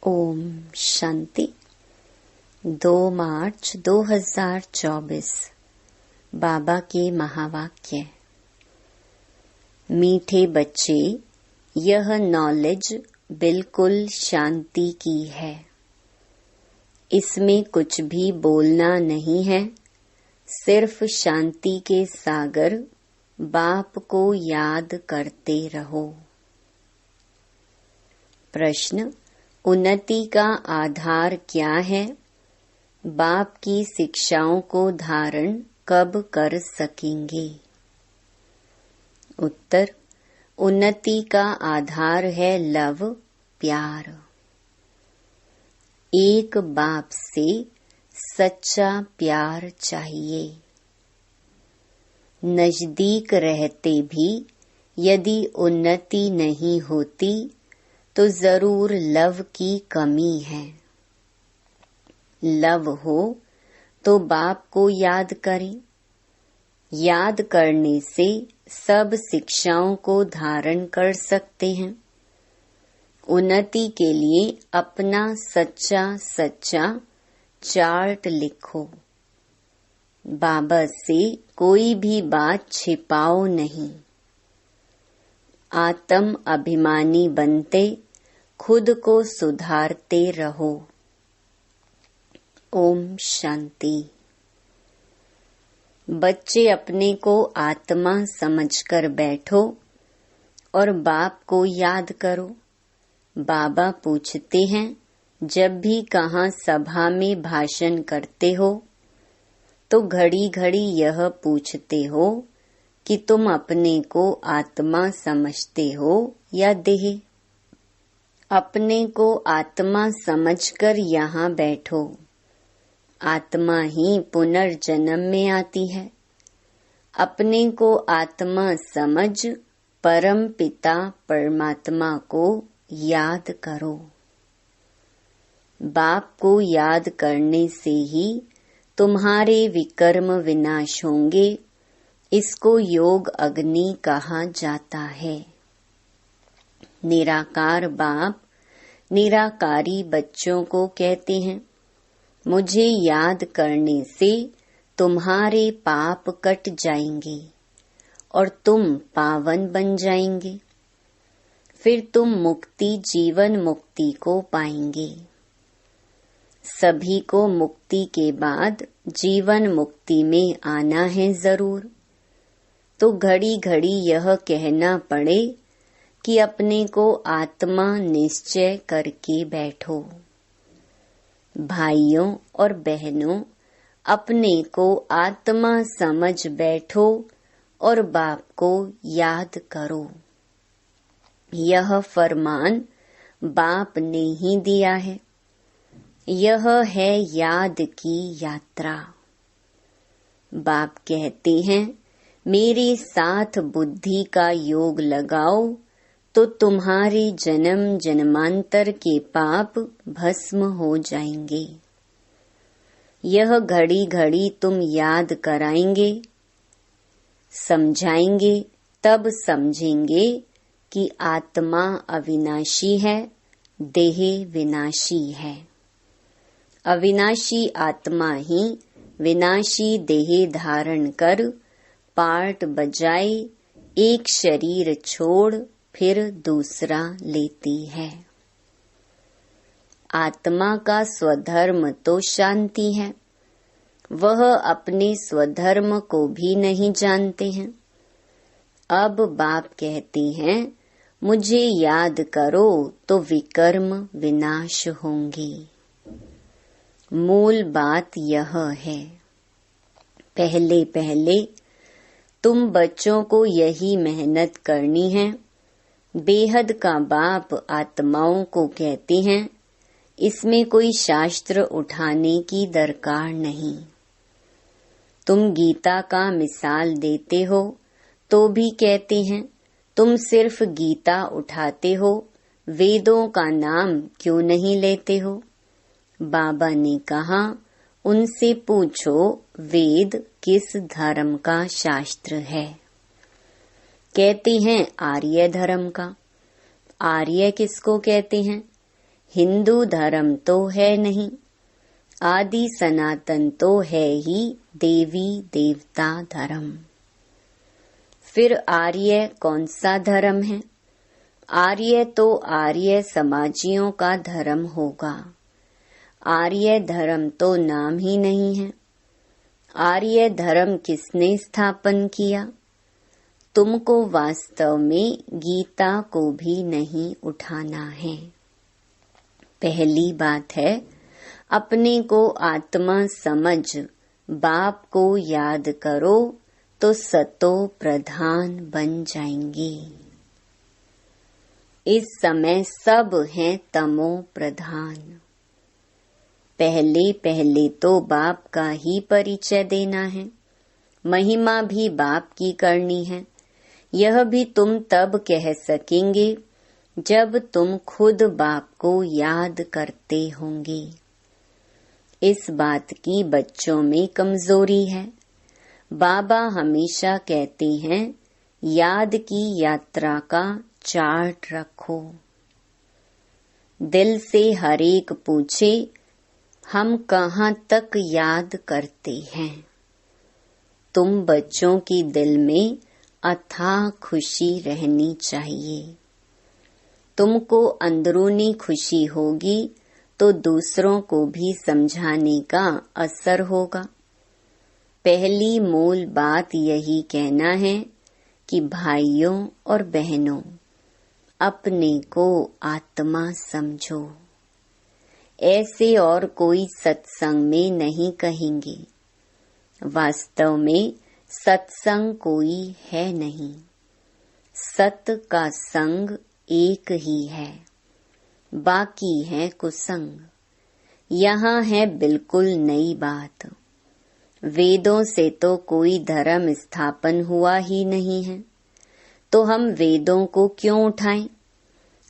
ओम शांति। 2 मार्च 2024 बाबा के महावाक्य। मीठे बच्चे, यह नॉलेज बिल्कुल शांति की है। इसमें कुछ भी बोलना नहीं है, सिर्फ शांति के सागर बाप को याद करते रहो। प्रश्न: उन्नति का आधार क्या है? बाप की शिक्षाओं को धारण कब कर सकेंगे? उत्तर: उन्नति का आधार है लव, प्यार। एक बाप से सच्चा प्यार चाहिए। नजदीक रहते भी यदि उन्नति नहीं होती तो जरूर लव की कमी है। लव हो तो बाप को याद करें। याद करने से सब शिक्षाओं को धारण कर सकते हैं। उन्नति के लिए अपना सच्चा चार्ट लिखो। बाबा से कोई भी बात छिपाओ नहीं। आत्म अभिमानी बनते खुद को सुधारते रहो। ओम शांति। बच्चे अपने को आत्मा समझकर बैठो और बाप को याद करो। बाबा पूछते हैं, जब भी कहाँ सभा में भाषण करते हो तो घड़ी घड़ी यह पूछते हो कि तुम अपने को आत्मा समझते हो या देह? अपने को आत्मा समझकर यहाँ बैठो। आत्मा ही पुनर्जन्म में आती है। अपने को आत्मा समझ परम पिता परमात्मा को याद करो। बाप को याद करने से ही तुम्हारे विकर्म विनाश होंगे। इसको योग अग्नि कहा जाता है। निराकार बाप निराकारी बच्चों को कहते हैं, मुझे याद करने से तुम्हारे पाप कट जाएंगे और तुम पावन बन जाएंगे। फिर तुम मुक्ति, जीवन मुक्ति को पाएंगे। सभी को मुक्ति के बाद जीवन मुक्ति में आना है जरूर। तो घड़ी घड़ी यह कहना पड़े कि अपने को आत्मा निश्चय करके बैठो। भाइयों और बहनों, अपने को आत्मा समझ बैठो और बाप को याद करो। यह फरमान बाप ने ही दिया है। यह है याद की यात्रा। बाप कहते हैं, मेरे साथ बुद्धि का योग लगाओ तो तुम्हारे जन्म जन्मांतर के पाप भस्म हो जाएंगे। यह घड़ी घड़ी तुम याद कराएंगे, समझाएंगे, तब समझेंगे कि आत्मा अविनाशी है, देह विनाशी है। अविनाशी आत्मा ही विनाशी देह धारण कर पार्ट बजाए एक शरीर छोड़ फिर दूसरा लेती है। आत्मा का स्वधर्म तो शांति है। वह अपने स्वधर्म को भी नहीं जानते हैं। अब बाप कहते हैं, मुझे याद करो तो विकर्म विनाश होंगे। मूल बात यह है। पहले पहले तुम बच्चों को यही मेहनत करनी है। बेहद का बाप आत्माओं को कहते हैं, इसमें कोई शास्त्र उठाने की दरकार नहीं। तुम गीता का मिसाल देते हो तो भी कहते हैं, तुम सिर्फ गीता उठाते हो, वेदों का नाम क्यों नहीं लेते हो? बाबा ने कहा, उनसे पूछो वेद किस धर्म का शास्त्र है। कहते हैं आर्य धर्म का। आर्य किसको कहते हैं? हिंदू धर्म तो है नहीं, आदि सनातन तो है ही देवी देवता धर्म। फिर आर्य कौन सा धर्म है? आर्य तो आर्य समाजियों का धर्म होगा। आर्य धर्म तो नाम ही नहीं है। आर्य धर्म किसने स्थापन किया? तुमको वास्तव में गीता को भी नहीं उठाना है। पहली बात है, अपने को आत्मा समझ बाप को याद करो तो सतो प्रधान बन जाएंगे। इस समय सब हैं तमो प्रधान। पहले पहले तो बाप का ही परिचय देना है, महिमा भी बाप की करनी है। यह भी तुम तब कह सकेंगे जब तुम खुद बाप को याद करते होंगे। इस बात की बच्चों में कमजोरी है। बाबा हमेशा कहते हैं, याद की यात्रा का चार्ट रखो। दिल से हर एक पूछे, हम कहाँ तक याद करते हैं? तुम बच्चों की दिल में अथाह खुशी रहनी चाहिए। तुमको अंदरूनी खुशी होगी तो दूसरों को भी समझाने का असर होगा। पहली मूल बात यही कहना है कि भाइयों और बहनों, अपने को आत्मा समझो। ऐसे और कोई सत्संग में नहीं कहेंगे। वास्तव में सत्संग कोई है नहीं। सत का संग एक ही है, बाकी है कुसंग। यहाँ है बिल्कुल नई बात। वेदों से तो कोई धर्म स्थापन हुआ ही नहीं है, तो हम वेदों को क्यों उठाएं?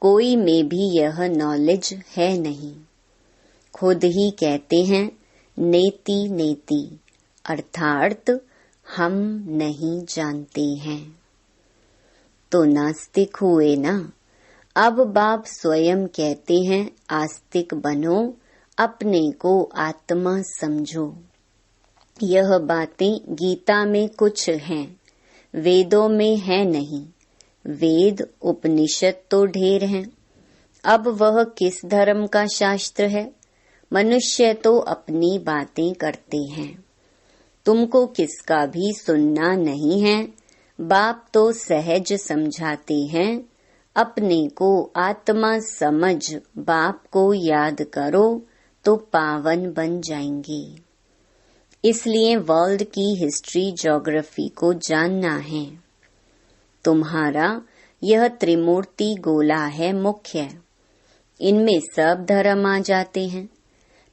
कोई में भी यह नॉलेज है नहीं। खुद ही कहते हैं नेति नेति, अर्थात हम नहीं जानते हैं। तो नास्तिक हुए ना। अब बाप स्वयं कहते हैं आस्तिक बनो, अपने को आत्मा समझो। यह बातें गीता में कुछ हैं, वेदों में है नहीं। वेद उपनिषद तो ढेर हैं। अब वह किस धर्म का शास्त्र है? मनुष्य तो अपनी बातें करते हैं। तुमको किसका भी सुनना नहीं है। बाप तो सहज समझाते हैं, अपने को आत्मा समझ बाप को याद करो तो पावन बन जाएंगे। इसलिए वर्ल्ड की हिस्ट्री ज्योग्राफी को जानना है। तुम्हारा यह त्रिमूर्ति गोला है मुख्य। इनमें सब धर्म आ जाते हैं।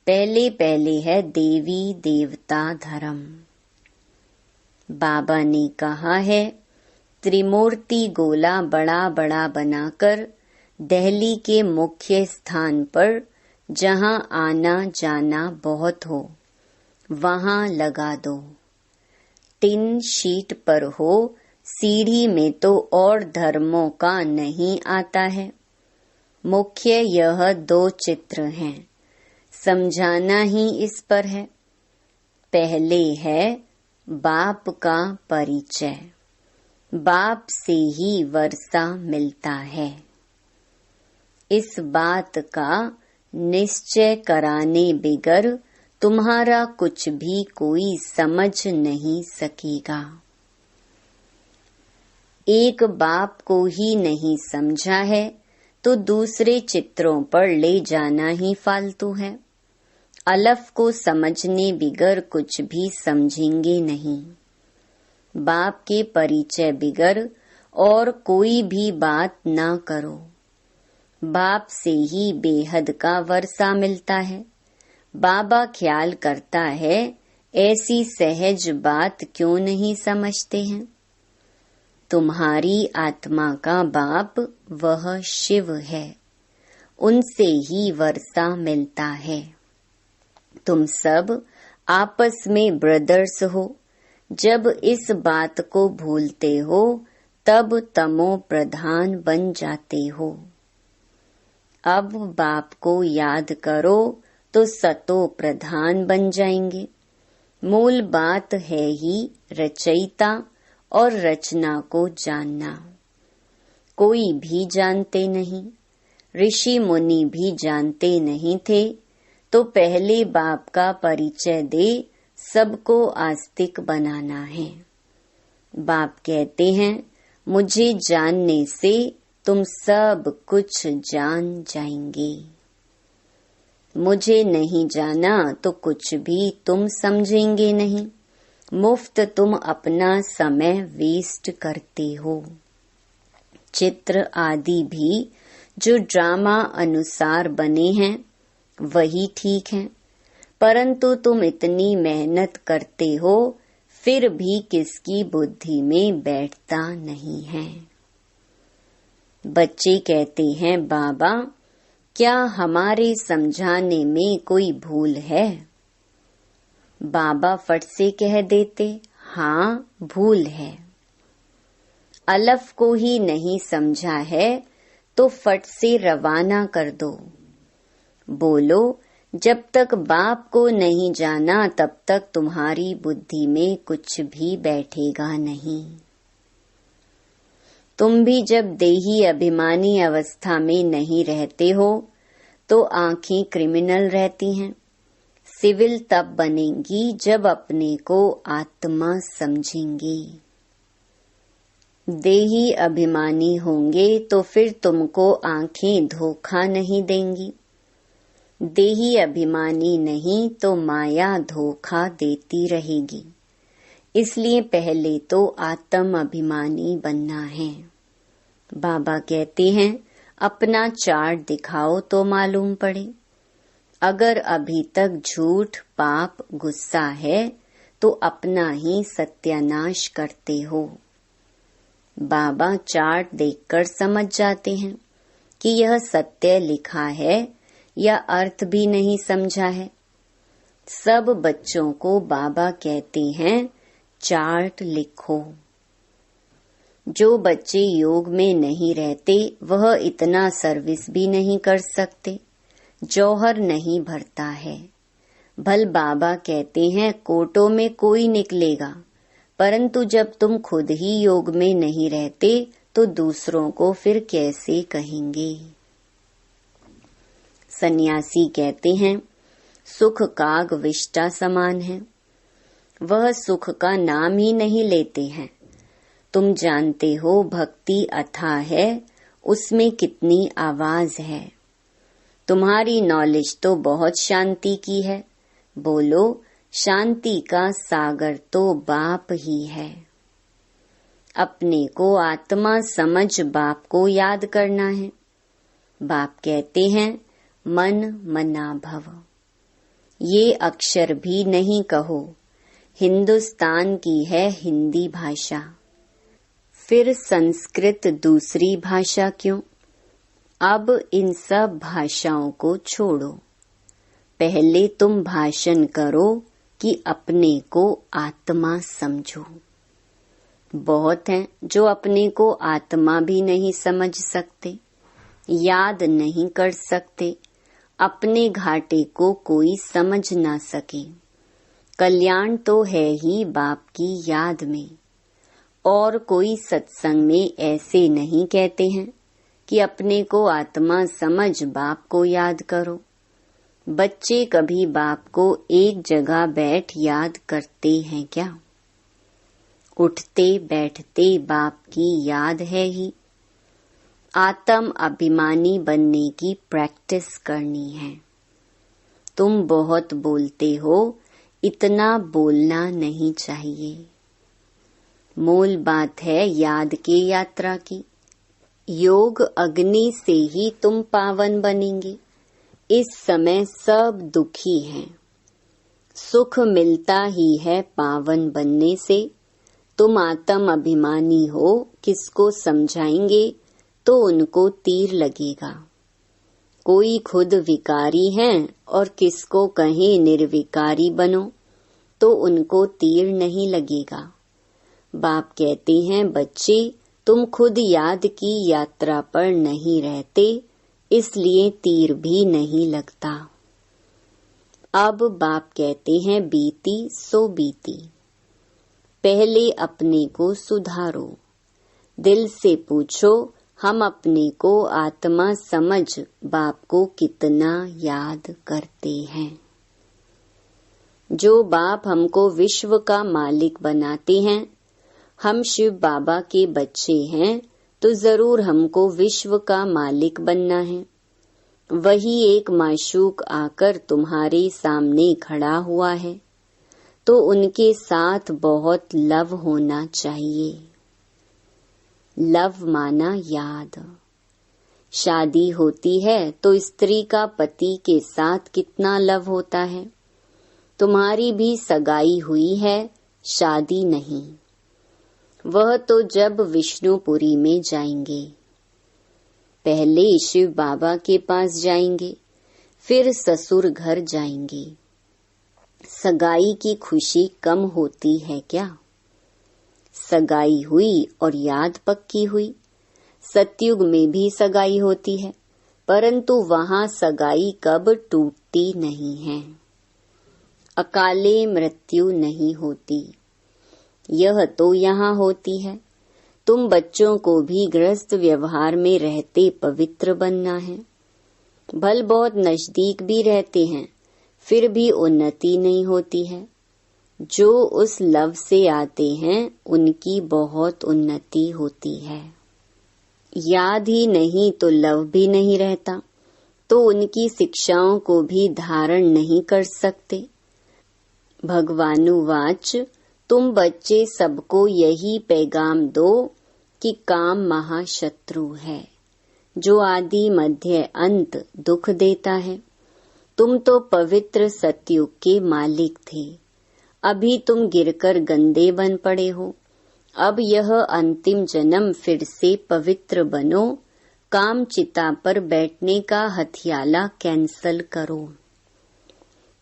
पहले पहले है देवी देवता धर्म। बाबा ने कहा है, त्रिमूर्ति गोला बड़ा बड़ा बनाकर दिल्ली के मुख्य स्थान पर जहां आना जाना बहुत हो वहां लगा दो। टिन शीट पर हो, सीढ़ी में तो और धर्मों का नहीं आता है। मुख्य यह 2 चित्र हैं, समझाना ही इस पर है। पहले है बाप का परिचय। बाप से ही वर्षा मिलता है। इस बात का निश्चय कराने बिगर तुम्हारा कुछ भी कोई समझ नहीं सकेगा। एक बाप को ही नहीं समझा है तो दूसरे चित्रों पर ले जाना ही फालतू है। अलफ को समझने बिगर कुछ भी समझेंगे नहीं। बाप के परिचय बिगर और कोई भी बात ना करो। बाप से ही बेहद का वर्षा मिलता है। बाबा ख्याल करता है, ऐसी सहज बात क्यों नहीं समझते हैं? तुम्हारी आत्मा का बाप वह शिव है, उनसे ही वर्षा मिलता है। तुम सब आपस में ब्रदर्स हो। जब इस बात को भूलते हो तब तमो प्रधान बन जाते हो। अब बाप को याद करो तो सतो प्रधान बन जाएंगे। मूल बात है ही रचयिता और रचना को जानना। कोई भी जानते नहीं, ऋषि मुनि भी जानते नहीं थे, तो पहले बाप का परिचय दे सबको आस्तिक बनाना है। बाप कहते हैं मुझे जानने से तुम सब कुछ जान जाएंगे। मुझे नहीं जाना तो कुछ भी तुम समझेंगे नहीं। मुफ्त तुम अपना समय वेस्ट करते हो। चित्र आदि भी जो ड्रामा अनुसार बने हैं वही ठीक है, परंतु तुम इतनी मेहनत करते हो फिर भी किसकी बुद्धि में बैठता नहीं है। बच्चे कहते हैं बाबा क्या हमारे समझाने में कोई भूल है? बाबा फट से कह देते हाँ भूल है। अलफ को ही नहीं समझा है तो फट से रवाना कर दो। बोलो जब तक बाप को नहीं जाना तब तक तुम्हारी बुद्धि में कुछ भी बैठेगा नहीं। तुम भी जब देही अभिमानी अवस्था में नहीं रहते हो तो आंखें क्रिमिनल रहती हैं। सिविल तब बनेंगी जब अपने को आत्मा समझेंगे। देही अभिमानी होंगे तो फिर तुमको आंखें धोखा नहीं देंगी। देही अभिमानी नहीं तो माया धोखा देती रहेगी। इसलिए पहले तो आत्म अभिमानी बनना है। बाबा कहते हैं अपना चार्ट दिखाओ तो मालूम पड़े। अगर अभी तक झूठ, पाप, गुस्सा है तो अपना ही सत्यानाश करते हो। बाबा चार्ट देखकर समझ जाते हैं कि यह सत्य लिखा है या अर्थ भी नहीं समझा है। सब बच्चों को बाबा कहते हैं चार्ट लिखो। जो बच्चे योग में नहीं रहते वह इतना सर्विस भी नहीं कर सकते। जौहर नहीं भरता है। भल बाबा कहते हैं कोटों में कोई निकलेगा, परंतु जब तुम खुद ही योग में नहीं रहते तो दूसरों को फिर कैसे कहेंगे। सन्यासी कहते हैं सुख काग विष्टा समान है। वह सुख का नाम ही नहीं लेते हैं। तुम जानते हो भक्ति अथाह है, उसमें कितनी आवाज है। तुम्हारी नॉलेज तो बहुत शांति की है। बोलो शांति का सागर तो बाप ही है। अपने को आत्मा समझ बाप को याद करना है। बाप कहते हैं मन मना भव। ये अक्षर भी नहीं कहो। हिंदुस्तान की है हिंदी भाषा, फिर संस्कृत दूसरी भाषा क्यों? अब इन सब भाषाओं को छोड़ो। पहले तुम भाषण करो कि अपने को आत्मा समझो। बहुत हैं जो अपने को आत्मा भी नहीं समझ सकते, याद नहीं कर सकते। अपने घाटे को कोई समझ ना सके। कल्याण तो है ही बाप की याद में। और कोई सत्संग में ऐसे नहीं कहते हैं कि अपने को आत्मा समझ बाप को याद करो। बच्चे कभी बाप को एक जगह बैठ याद करते हैं क्या? उठते बैठते बाप की याद है ही। आत्म अभिमानी बनने की प्रैक्टिस करनी है। तुम बहुत बोलते हो, इतना बोलना नहीं चाहिए। मूल बात है याद की यात्रा की। योग अग्नि से ही तुम पावन बनेंगे। इस समय सब दुखी हैं। सुख मिलता ही है पावन बनने से। तुम आत्म अभिमानी हो, किसको समझाएंगे तो उनको तीर लगेगा। कोई खुद विकारी हैं और किसको कहें निर्विकारी बनो तो उनको तीर नहीं लगेगा। बाप कहते हैं बच्चे तुम खुद याद की यात्रा पर नहीं रहते इसलिए तीर भी नहीं लगता। अब बाप कहते हैं बीती सो बीती। पहले अपने को सुधारो। दिल से पूछो, हम अपने को आत्मा समझ बाप को कितना याद करते हैं। जो बाप हमको विश्व का मालिक बनाते हैं, हम शिव बाबा के बच्चे हैं, तो जरूर हमको विश्व का मालिक बनना है। वही एक माशूक आकर तुम्हारे सामने खड़ा हुआ है, तो उनके साथ बहुत लव होना चाहिए। लव माना याद। शादी होती है तो स्त्री का पति के साथ कितना लव होता है। तुम्हारी भी सगाई हुई है, शादी नहीं। वह तो जब विष्णुपुरी में जाएंगे। पहले शिव बाबा के पास जाएंगे, फिर ससुर घर जाएंगे। सगाई की खुशी कम होती है क्या? सगाई हुई और याद पक्की हुई। सतयुग में भी सगाई होती है, परंतु वहाँ सगाई कब टूटती नहीं है। अकाले मृत्यु नहीं होती। यह तो यहाँ होती है। तुम बच्चों को भी गृहस्थ व्यवहार में रहते पवित्र बनना है। भल बहुत नजदीक भी रहते हैं, फिर भी उन्नति नहीं होती है। जो उस लव से आते हैं, उनकी बहुत उन्नति होती है। याद ही नहीं तो लव भी नहीं रहता, तो उनकी शिक्षाओं को भी धारण नहीं कर सकते। भगवानुवाच, तुम बच्चे सबको यही पैगाम दो कि काम महाशत्रु है, जो आदि मध्य अंत दुख देता है। तुम तो पवित्र सतयुग के मालिक थे, अभी तुम गिरकर गंदे बन पड़े हो। अब यह अंतिम जन्म फिर से पवित्र बनो। काम चिता पर बैठने का हथियाला कैंसल करो।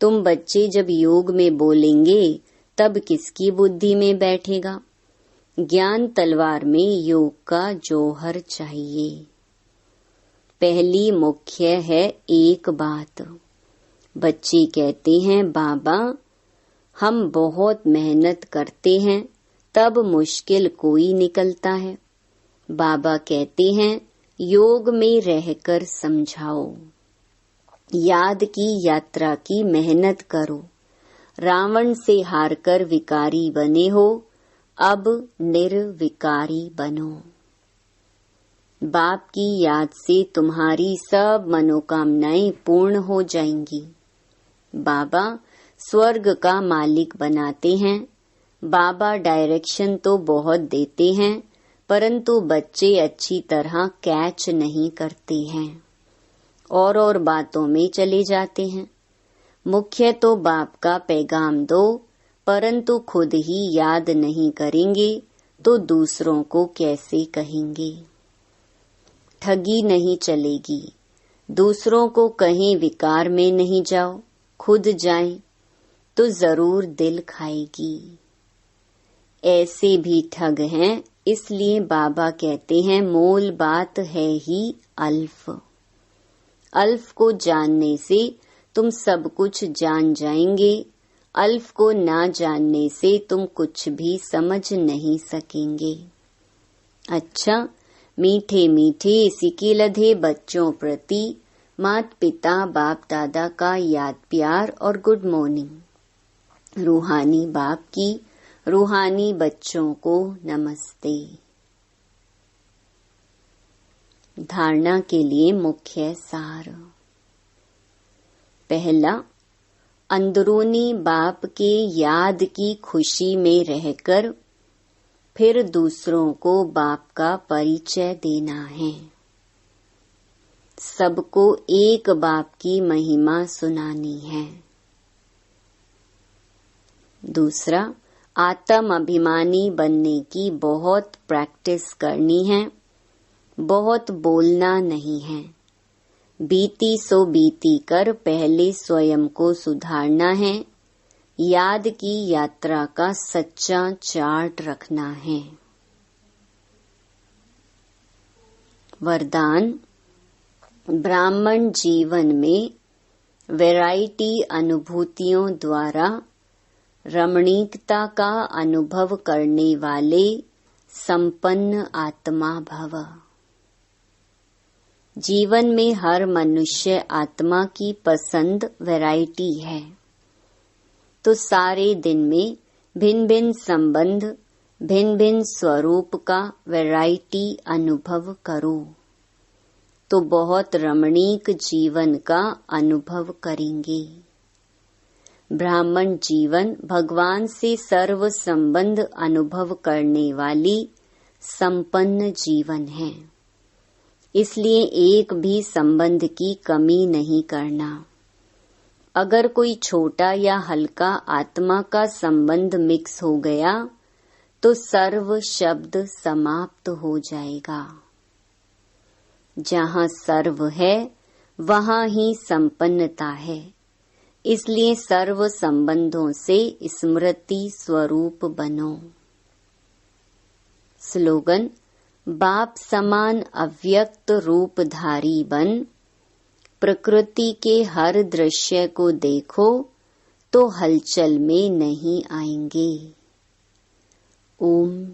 तुम बच्चे जब योग में बोलेंगे, तब किसकी बुद्धि में बैठेगा? ज्ञान तलवार में योग का जौहर चाहिए। पहली मुख्य है एक बात। बच्चे कहते हैं, बाबा हम बहुत मेहनत करते हैं, तब मुश्किल कोई निकलता है। बाबा कहते हैं, योग में रहकर समझाओ। याद की यात्रा की मेहनत करो। रावण से हारकर विकारी बने हो, अब निर्विकारी बनो। बाप की याद से तुम्हारी सब मनोकामनाएं पूर्ण हो जाएंगी। बाबा स्वर्ग का मालिक बनाते हैं। बाबा डायरेक्शन तो बहुत देते हैं, परंतु बच्चे अच्छी तरह कैच नहीं करते हैं और बातों में चले जाते हैं। मुख्य तो बाप का पैगाम दो, परंतु खुद ही याद नहीं करेंगे तो दूसरों को कैसे कहेंगे। ठगी नहीं चलेगी। दूसरों को कहीं विकार में नहीं जाओ, खुद जाएं तो जरूर दिल खाएगी। ऐसे भी ठग हैं, इसलिए बाबा कहते हैं मोल बात है ही अल्फ। अल्फ को जानने से तुम सब कुछ जान जाएंगे। अल्फ को ना जानने से तुम कुछ भी समझ नहीं सकेंगे। अच्छा, मीठे मीठे सिके लधे बच्चों प्रति मात पिता बाप दादा का याद प्यार और गुड मॉर्निंग। रूहानी बाप की रूहानी बच्चों को नमस्ते। धारणा के लिए मुख्य सार। पहला, अंदरूनी बाप के याद की खुशी में रहकर फिर दूसरों को बाप का परिचय देना है। सबको एक बाप की महिमा सुनानी है। दूसरा, आत्म अभिमानी बनने की बहुत प्रैक्टिस करनी है, बहुत बोलना नहीं है। बीती सो बीती कर पहले स्वयं को सुधारना है। याद की यात्रा का सच्चा चार्ट रखना है। वरदान, ब्राह्मण जीवन में वैरायटी अनुभूतियों द्वारा रमणीकता का अनुभव करने वाले संपन्न आत्मा भव। जीवन में हर मनुष्य आत्मा की पसंद वैरायटी है, तो सारे दिन में भिन्न भिन्न संबंध, भिन्न भिन्न स्वरूप का वैरायटी अनुभव करो, तो बहुत रमणीक जीवन का अनुभव करेंगे। ब्राह्मण जीवन भगवान से सर्व संबंध अनुभव करने वाली संपन्न जीवन है, इसलिए एक भी संबंध की कमी नहीं करना। अगर कोई छोटा या हल्का आत्मा का संबंध मिक्स हो गया तो सर्व शब्द समाप्त हो जाएगा। जहाँ सर्व है वहाँ ही संपन्नता है, इसलिए सर्व संबंधों से स्मृति स्वरूप बनो। स्लोगन: बाप समान अव्यक्त रूपधारी बन, प्रकृति के हर दृश्य को देखो तो हलचल में नहीं आएंगे। ओम